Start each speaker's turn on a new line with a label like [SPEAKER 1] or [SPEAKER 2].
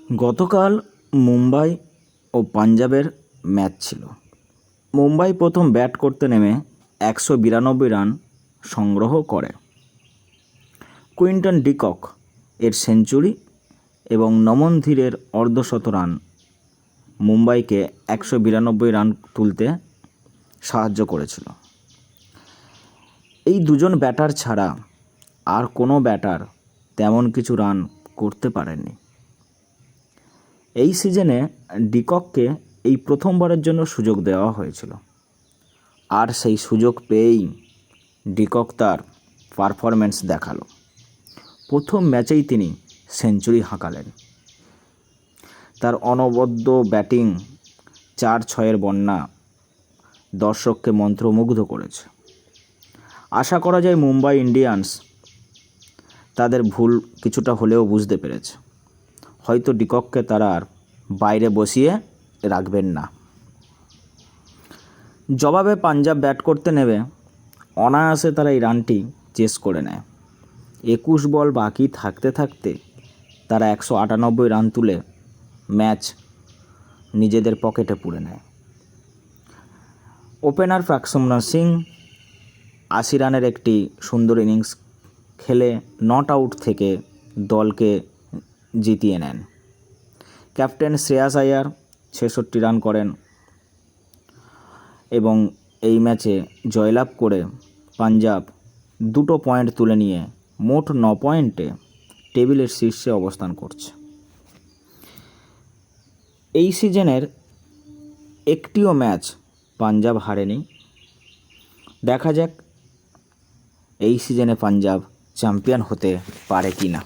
[SPEAKER 1] গতকাল মুম্বাই ও পাঞ্জাবের ম্যাচ ছিল। মুম্বাই প্রথম ব্যাট করতে নেমে 192 রান সংগ্রহ করে। কুইন্টন ডিকক এর সেঞ্চুরি এবং নমন ধীরের অর্ধশত রান মুম্বাইকে 192 রান তুলতে সাহায্য করেছিল। এই দুজন ব্যাটার ছাড়া আর কোনো ব্যাটার তেমন কিছু রান করতে পারেননি। এই সিজনে ডিকককে এই প্রথমবারের জন্য সুযোগ দেওয়া হয়েছিল, আর সেই সুযোগ পেয়েই ডিকক তার পারফরম্যান্স দেখালো। প্রথম ম্যাচেই তিনি সেঞ্চুরি হাঁকালেন। তার অনবদ্য ব্যাটিং 4-6-এর বন্যা দর্শককে মন্ত্রমুগ্ধ করেছে। আশা করা যায় মুম্বাই ইন্ডিয়ান্স তাদের ভুল কিছুটা হলেও বুঝতে পেরেছে। হয়তো ডিকককে তারা আর বাইরে বসিয়ে রাখবেন না। জবাবে পাঞ্জাব ব্যাট করতে নেবে অনায়াসে তারা এই রানটি চেস করে নেয়। 21 বল বাকি থাকতে থাকতে তারা 198 রান তুলে ম্যাচ নিজেদের পকেটে পুরে নেয়। ওপেনার প্রাক্সমনার সিং 80 রানের একটি সুন্দর ইনিংস খেলে নট আউট থেকে দলকে জিতিয়ে নেন। ক্যাপ্টেন শ্রেয়াস আয়ার 66 রান করেন এবং এই ম্যাচে জয়লাভ করে পাঞ্জাব 2 পয়েন্ট তুলে নিয়ে মোট 9 পয়েন্টে টেবিলের শীর্ষে অবস্থান করছে। এই সিজনের একটিও ম্যাচ পাঞ্জাব হারেনি। দেখা যাক এই সিজনে পাঞ্জাব চ্যাম্পিয়ন হতে পারে কি না।